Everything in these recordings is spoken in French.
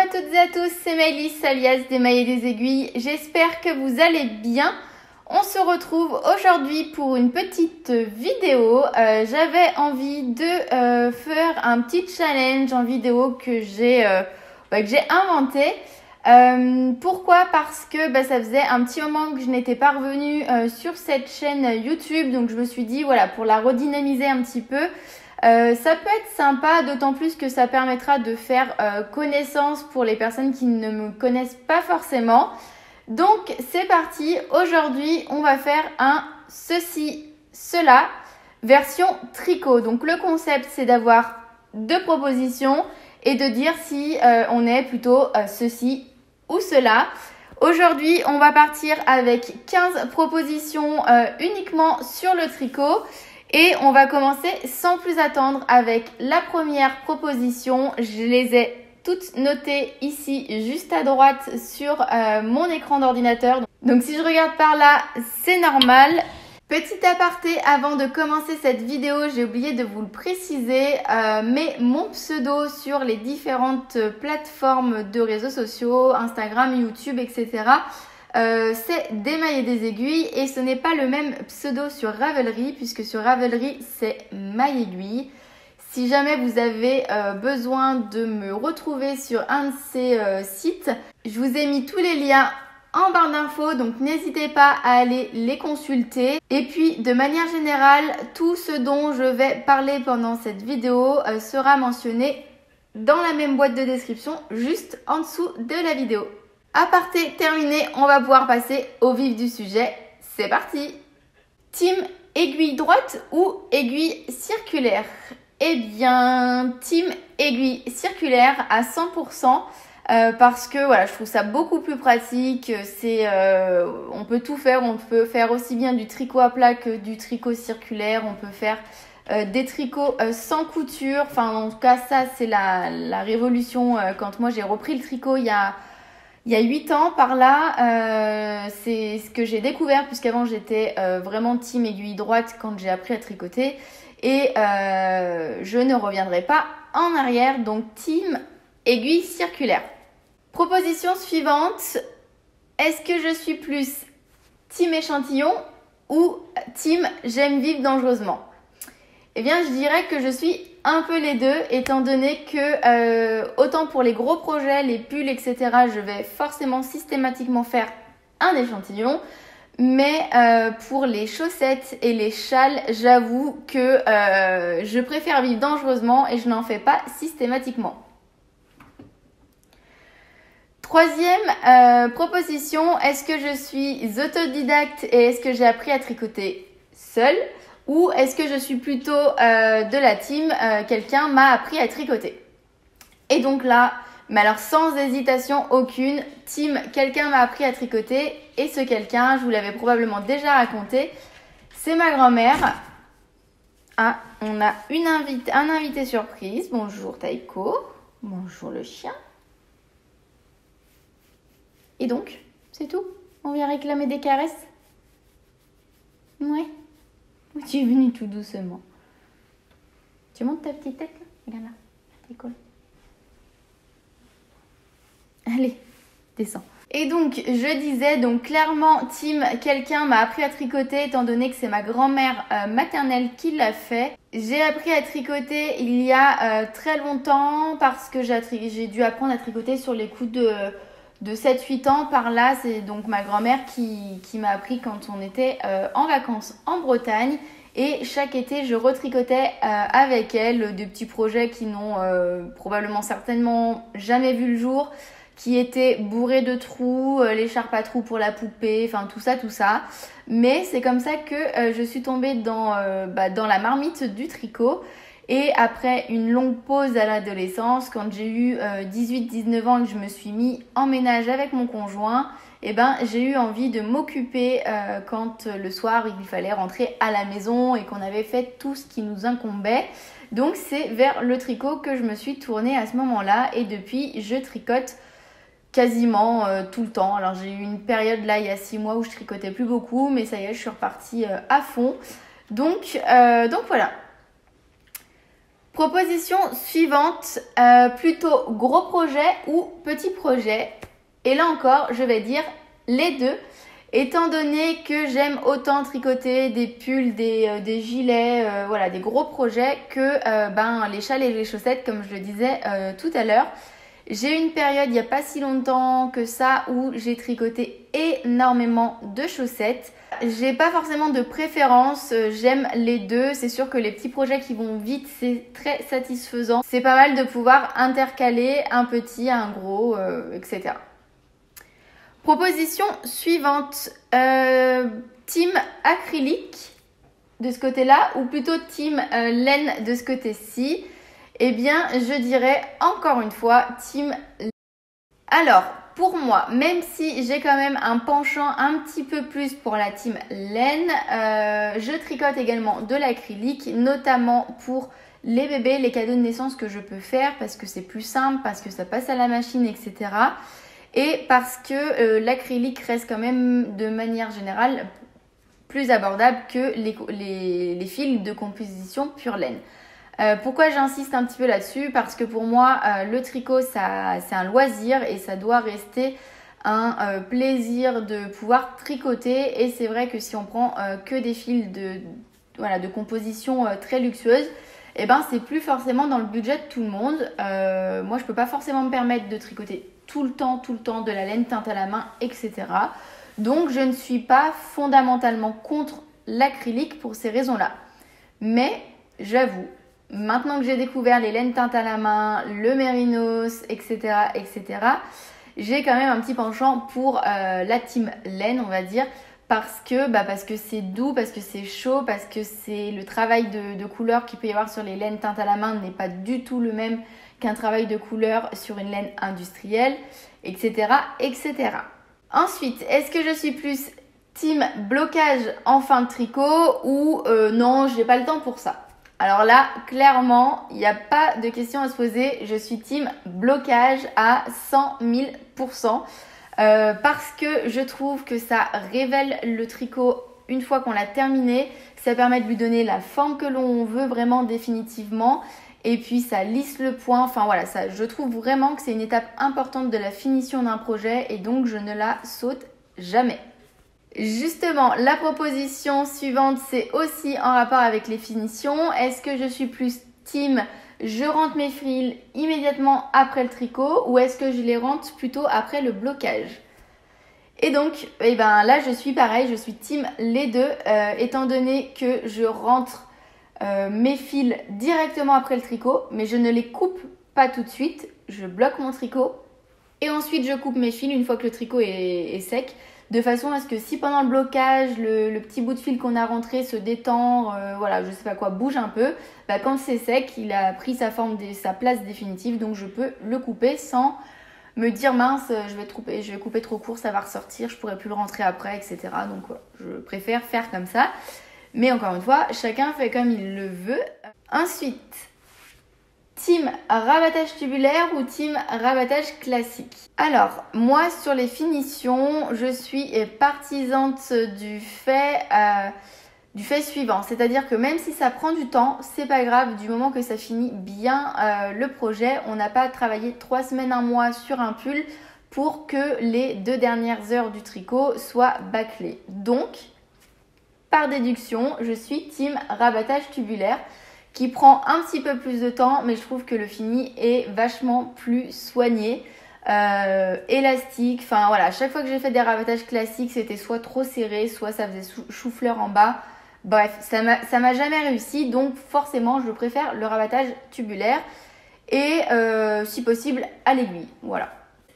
à toutes et à tous, c'est Maëlys alias des mailles et des aiguilles. J'espère que vous allez bien. On se retrouve aujourd'hui pour une petite vidéo. J'avais envie de faire un petit challenge en vidéo que j'ai inventé. Pourquoi? Parce que ça faisait un petit moment que je n'étais pas revenue sur cette chaîne YouTube. Donc je me suis dit, voilà, pour la redynamiser un petit peu, ça peut être sympa, d'autant plus que ça permettra de faire connaissance pour les personnes qui ne me connaissent pas forcément. Donc c'est parti, aujourd'hui on va faire un ceci, cela, version tricot. Donc le concept c'est d'avoir deux propositions et de dire si on est plutôt ceci ou cela. Aujourd'hui on va partir avec 15 propositions uniquement sur le tricot. Et on va commencer sans plus attendre avec la première proposition. Je les ai toutes notées ici juste à droite sur mon écran d'ordinateur. Donc si je regarde par là, c'est normal. Petit aparté avant de commencer cette vidéo, j'ai oublié de vous le préciser, mais mon pseudo sur les différentes plateformes de réseaux sociaux, Instagram, YouTube, etc., c'est des mailles et des aiguilles et ce n'est pas le même pseudo sur Ravelry puisque sur Ravelry c'est maille aiguille. Si jamais vous avez besoin de me retrouver sur un de ces sites, je vous ai mis tous les liens en barre d'infos, donc n'hésitez pas à aller les consulter. Et puis de manière générale, tout ce dont je vais parler pendant cette vidéo sera mentionné dans la même boîte de description juste en dessous de la vidéo. Aparté terminé, on va pouvoir passer au vif du sujet. C'est parti! Team aiguille droite ou aiguille circulaire? Eh bien, team aiguille circulaire à 100%. Parce que voilà, je trouve ça beaucoup plus pratique. On peut tout faire. On peut faire aussi bien du tricot à plat que du tricot circulaire. On peut faire des tricots sans couture. Enfin, en tout cas, ça, c'est la révolution. Quand moi, j'ai repris le tricot il y a 8 ans par là, c'est ce que j'ai découvert puisqu'avant j'étais vraiment team aiguille droite quand j'ai appris à tricoter et je ne reviendrai pas en arrière, donc team aiguille circulaire. Proposition suivante, est-ce que je suis plus team échantillon ou team j'aime vivre dangereusement? Eh bien je dirais que je suis un peu les deux, étant donné que autant pour les gros projets, les pulls, etc., je vais forcément systématiquement faire un échantillon. Mais pour les chaussettes et les châles, j'avoue que je préfère vivre dangereusement et je n'en fais pas systématiquement. Troisième proposition, est-ce que je suis autodidacte et est-ce que j'ai appris à tricoter seule? Ou est-ce que je suis plutôt de la team, quelqu'un m'a appris à tricoter? Et donc là, mais alors sans hésitation aucune, team, quelqu'un m'a appris à tricoter. Et ce quelqu'un, je vous l'avais probablement déjà raconté, c'est ma grand-mère. Ah, on a un invité surprise. Bonjour Taïko. Bonjour le chien. Et donc, c'est tout? On vient réclamer des caresses? Ouais. Tu es venu tout doucement. Tu montes ta petite tête là? Regarde là, Taïko. Allez, descends. Et donc, je disais, donc clairement, team, quelqu'un m'a appris à tricoter étant donné que c'est ma grand-mère maternelle qui l'a fait. J'ai appris à tricoter il y a très longtemps parce que j'ai dû apprendre à tricoter sur les coups de 7-8 ans par là. C'est donc ma grand-mère qui m'a appris quand on était en vacances en Bretagne. Et chaque été, je retricotais avec elle des petits projets qui n'ont probablement certainement jamais vu le jour, qui étaient bourrés de trous, l'écharpe à trous pour la poupée, enfin tout ça. Mais c'est comme ça que je suis tombée dans la marmite du tricot. Et après une longue pause à l'adolescence, quand j'ai eu 18-19 ans et que je me suis mis en ménage avec mon conjoint, j'ai eu envie de m'occuper quand le soir il fallait rentrer à la maison et qu'on avait fait tout ce qui nous incombait. Donc c'est vers le tricot que je me suis tournée à ce moment-là et depuis je tricote quasiment tout le temps. Alors j'ai eu une période là il y a 6 mois où je tricotais plus beaucoup, mais ça y est, je suis repartie à fond. Donc voilà. Proposition suivante, plutôt gros projet ou petit projet. Et là encore, je vais dire les deux. Étant donné que j'aime autant tricoter des pulls, des gilets, voilà, des gros projets que les châles et les chaussettes, comme je le disais tout à l'heure. J'ai eu une période il n'y a pas si longtemps que ça où j'ai tricoté énormément de chaussettes. J'ai pas forcément de préférence, j'aime les deux. C'est sûr que les petits projets qui vont vite, c'est très satisfaisant. C'est pas mal de pouvoir intercaler un petit, un gros, etc. Proposition suivante, team acrylique de ce côté-là ou plutôt team laine de ce côté-ci. Eh bien, je dirais encore une fois team laine. Alors, pour moi, même si j'ai quand même un penchant un petit peu plus pour la team laine, je tricote également de l'acrylique, notamment pour les bébés, les cadeaux de naissance que je peux faire parce que c'est plus simple, parce que ça passe à la machine, etc. Et parce que l'acrylique reste quand même de manière générale plus abordable que les fils de composition pure laine. Pourquoi j'insiste un petit peu là-dessus? Parce que pour moi, le tricot, c'est un loisir et ça doit rester un plaisir de pouvoir tricoter. Et c'est vrai que si on prend que des fils de composition très luxueuse, eh ben, c'est plus forcément dans le budget de tout le monde. Moi, je peux pas forcément me permettre de tricoter tout le temps de la laine teinte à la main, etc. Donc, je ne suis pas fondamentalement contre l'acrylique pour ces raisons-là. Mais, j'avoue, maintenant que j'ai découvert les laines teintes à la main, le mérinos, etc., j'ai quand même un petit penchant pour la team laine, on va dire, parce que c'est doux, parce que c'est chaud, parce que c'est le travail de couleur qu'il peut y avoir sur les laines teintes à la main n'est pas du tout le même qu'un travail de couleur sur une laine industrielle, etc., etc. Ensuite, est-ce que je suis plus team blocage en fin de tricot ou non, je n'ai pas le temps pour ça? Alors là, clairement, il n'y a pas de question à se poser. Je suis team blocage à 100 000%. Parce que je trouve que ça révèle le tricot une fois qu'on l'a terminé. Ça permet de lui donner la forme que l'on veut vraiment définitivement. Et puis ça lisse le point. Enfin voilà, je trouve vraiment que c'est une étape importante de la finition d'un projet. Et donc je ne la saute jamais. Justement, la proposition suivante, c'est aussi en rapport avec les finitions. Est-ce que je suis plus team je rentre mes fils immédiatement après le tricot ou est-ce que je les rentre plutôt après le blocage? Et donc, là, je suis pareil, je suis team les deux, étant donné que je rentre mes fils directement après le tricot, mais je ne les coupe pas tout de suite. Je bloque mon tricot et ensuite je coupe mes fils une fois que le tricot est sec. De façon à ce que si pendant le blocage, le petit bout de fil qu'on a rentré se détend, je sais pas quoi, bouge un peu, quand c'est sec, il a pris sa place définitive, donc je peux le couper sans me dire mince, je vais couper trop court, ça va ressortir, je pourrai plus le rentrer après, etc. Donc voilà, je préfère faire comme ça. Mais encore une fois, chacun fait comme il le veut. Ensuite, team rabattage tubulaire ou team rabattage classique? Alors, moi sur les finitions, je suis partisante du fait suivant. C'est-à-dire que même si ça prend du temps, c'est pas grave du moment que ça finit bien le projet. On n'a pas à travailler 3 semaines, 1 mois sur un pull pour que les 2 dernières heures du tricot soient bâclées. Donc, par déduction, je suis team rabattage tubulaire, qui prend un petit peu plus de temps, mais je trouve que le fini est vachement plus soigné, élastique. Enfin voilà, chaque fois que j'ai fait des rabattages classiques, c'était soit trop serré, soit ça faisait chou-fleur en bas. Bref, ça m'a jamais réussi, donc forcément, je préfère le rabattage tubulaire et si possible à l'aiguille. Voilà.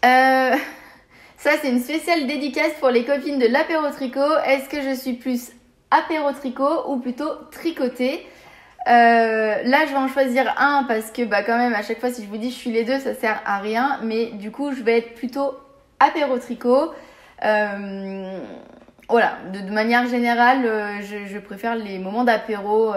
Ça, c'est une spéciale dédicace pour les copines de l'apéro tricot. Est-ce que je suis plus apéro tricot ou plutôt tricoté? Là je vais en choisir un parce que quand même à chaque fois si je vous dis je suis les deux ça sert à rien, mais du coup je vais être plutôt apéro tricot. Voilà, de manière générale je préfère les moments d'apéro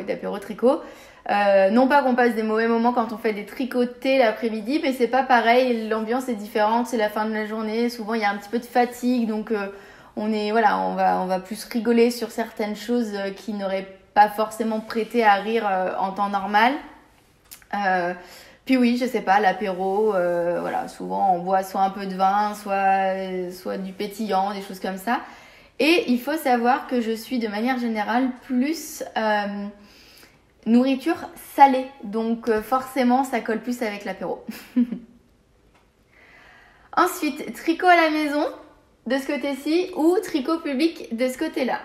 d'apéro tricot. Non pas qu'on passe des mauvais moments quand on fait des tricotés l'après-midi, mais c'est pas pareil, l'ambiance est différente, c'est la fin de la journée, souvent il y a un petit peu de fatigue, donc on va plus rigoler sur certaines choses qui n'auraient pas forcément prêté à rire en temps normal. Puis oui, je sais pas, l'apéro, voilà, souvent on boit soit un peu de vin, soit du pétillant, des choses comme ça. Et il faut savoir que je suis de manière générale plus nourriture salée, donc forcément ça colle plus avec l'apéro. Ensuite, tricot à la maison de ce côté-ci ou tricot public de ce côté-là.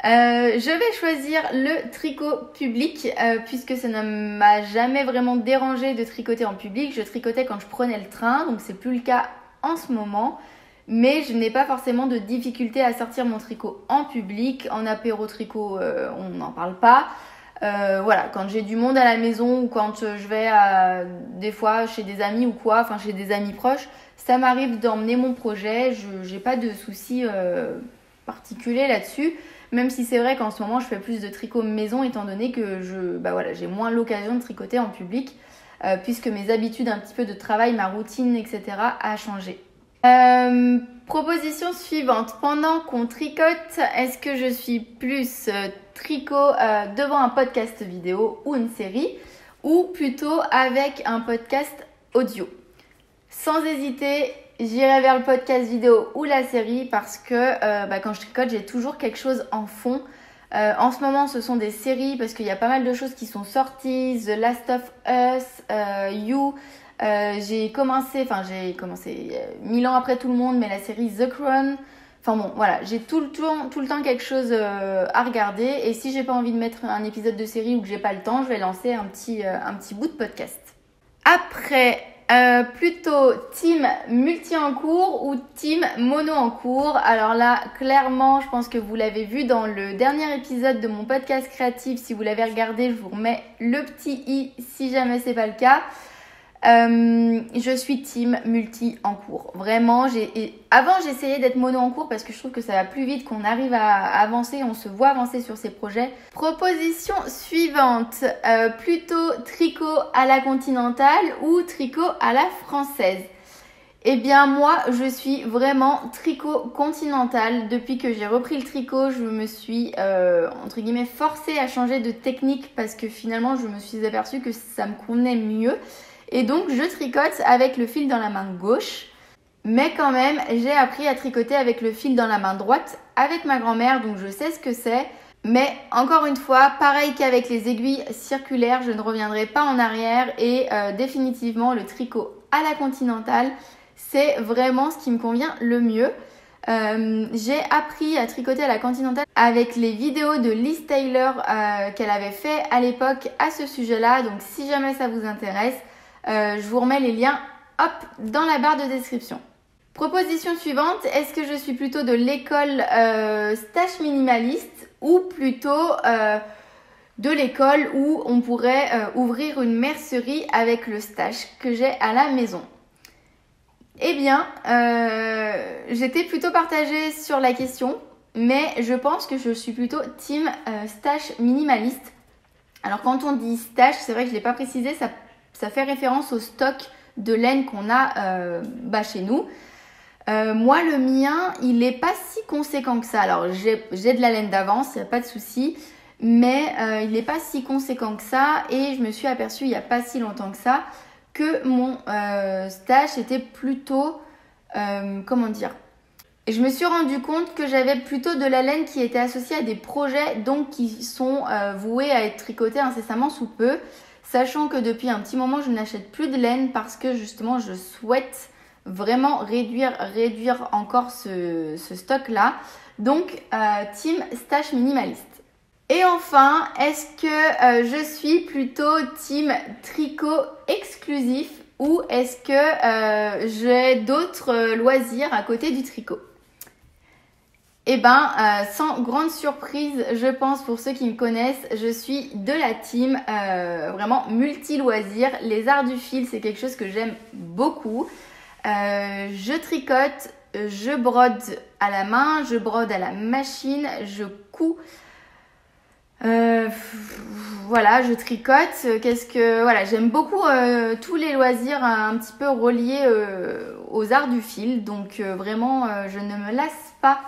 Je vais choisir le tricot public puisque ça ne m'a jamais vraiment dérangé de tricoter en public. Je tricotais quand je prenais le train, donc c'est plus le cas en ce moment. Mais je n'ai pas forcément de difficulté à sortir mon tricot en public. En apéro tricot, on n'en parle pas. Voilà, quand j'ai du monde à la maison ou quand je vais des fois chez des amis ou quoi, enfin chez des amis proches, ça m'arrive d'emmener mon projet. Je n'ai pas de soucis particuliers là-dessus. Même si c'est vrai qu'en ce moment, je fais plus de tricot maison étant donné que j'ai moins l'occasion de tricoter en public puisque mes habitudes un petit peu de travail, ma routine, etc. a changé. Proposition suivante. Pendant qu'on tricote, est-ce que je suis plus tricot devant un podcast vidéo ou une série ou plutôt avec un podcast audio? Sans hésiter, j'irai vers le podcast vidéo ou la série parce que quand je tricote, j'ai toujours quelque chose en fond. En ce moment, ce sont des séries parce qu'il y a pas mal de choses qui sont sorties. The Last of Us, You. J'ai commencé 1000 ans après tout le monde, mais la série The Crown. Enfin bon, voilà, j'ai tout le temps quelque chose à regarder. Et si j'ai pas envie de mettre un épisode de série ou que j'ai pas le temps, je vais lancer un petit bout de podcast. Après, plutôt team multi en cours ou team mono en cours. Alors là, clairement, je pense que vous l'avez vu dans le dernier épisode de mon podcast créatif. Si vous l'avez regardé, je vous remets le petit i si jamais c'est pas le cas. Je suis team multi en cours. Vraiment, avant j'essayais d'être mono en cours parce que je trouve que ça va plus vite, qu'on arrive à avancer, on se voit avancer sur ces projets. Proposition suivante, plutôt tricot à la continentale ou tricot à la française? Eh bien moi, je suis vraiment tricot continental. Depuis que j'ai repris le tricot, je me suis entre guillemets forcée à changer de technique parce que finalement je me suis aperçue que ça me convenait mieux. Et donc je tricote avec le fil dans la main gauche, mais quand même j'ai appris à tricoter avec le fil dans la main droite avec ma grand-mère, donc je sais ce que c'est. Mais encore une fois, pareil qu'avec les aiguilles circulaires, je ne reviendrai pas en arrière et définitivement le tricot à la continentale, c'est vraiment ce qui me convient le mieux. J'ai appris à tricoter à la continentale avec les vidéos de Liz Taylor qu'elle avait fait à l'époque à ce sujet-là, donc si jamais ça vous intéresse, je vous remets les liens dans la barre de description. Proposition suivante, est-ce que je suis plutôt de l'école stache minimaliste ou plutôt de l'école où on pourrait ouvrir une mercerie avec le stache que j'ai à la maison? Eh bien, j'étais plutôt partagée sur la question, mais je pense que je suis plutôt team stache minimaliste. Alors quand on dit stache, c'est vrai que je ne l'ai pas précisé, ça fait référence au stock de laine qu'on a chez nous. Moi, le mien, il n'est pas si conséquent que ça. Alors, j'ai de la laine d'avance, il n'y a pas de souci. Mais il n'est pas si conséquent que ça. Et je me suis aperçue il n'y a pas si longtemps que ça que mon stash était plutôt... comment dire ? Et je me suis rendu compte que j'avais plutôt de la laine qui était associée à des projets, donc qui sont voués à être tricotés incessamment sous peu. Sachant que depuis un petit moment, je n'achète plus de laine parce que justement, je souhaite vraiment réduire encore ce stock-là. Donc, team stash minimaliste. Et enfin, est-ce que je suis plutôt team tricot exclusif ou est-ce que j'ai d'autres loisirs à côté du tricot? Eh bien, sans grande surprise, je pense pour ceux qui me connaissent, je suis de la team vraiment multi-loisirs. Les arts du fil, c'est quelque chose que j'aime beaucoup. Je tricote, je brode à la main, je brode à la machine, je couds. Voilà, je tricote. Voilà, j'aime beaucoup tous les loisirs un petit peu reliés aux arts du fil. Donc vraiment, je ne me lasse pas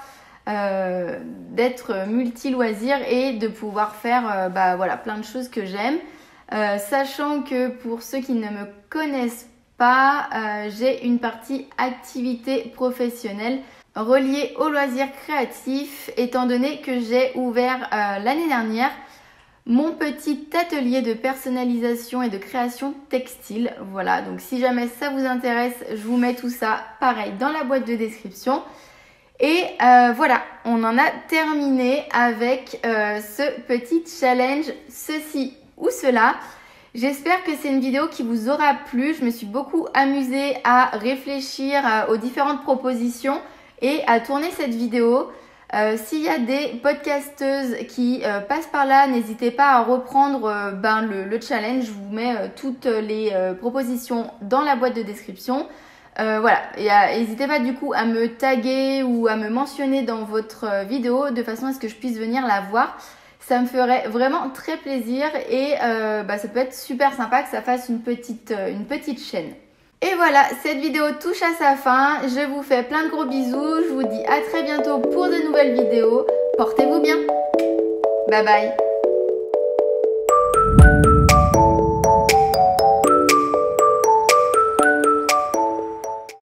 d'être multi-loisirs et de pouvoir faire voilà, plein de choses que j'aime. Sachant que pour ceux qui ne me connaissent pas, j'ai une partie activité professionnelle reliée aux loisirs créatifs, étant donné que j'ai ouvert l'année dernière mon petit atelier de personnalisation et de création textile. Voilà, donc si jamais ça vous intéresse, je vous mets tout ça pareil dans la boîte de description. Et voilà, on en a terminé avec ce petit challenge, ceci ou cela. J'espère que c'est une vidéo qui vous aura plu. Je me suis beaucoup amusée à réfléchir aux différentes propositions et à tourner cette vidéo. S'il y a des podcasteuses qui passent par là, n'hésitez pas à reprendre le challenge. Je vous mets toutes les propositions dans la boîte de description. Voilà, et n'hésitez pas du coup à me taguer ou à me mentionner dans votre vidéo de façon à ce que je puisse venir la voir. Ça me ferait vraiment très plaisir et ça peut être super sympa que ça fasse une petite chaîne. Et voilà, cette vidéo touche à sa fin. Je vous fais plein de gros bisous. Je vous dis à très bientôt pour de nouvelles vidéos. Portez-vous bien. Bye bye.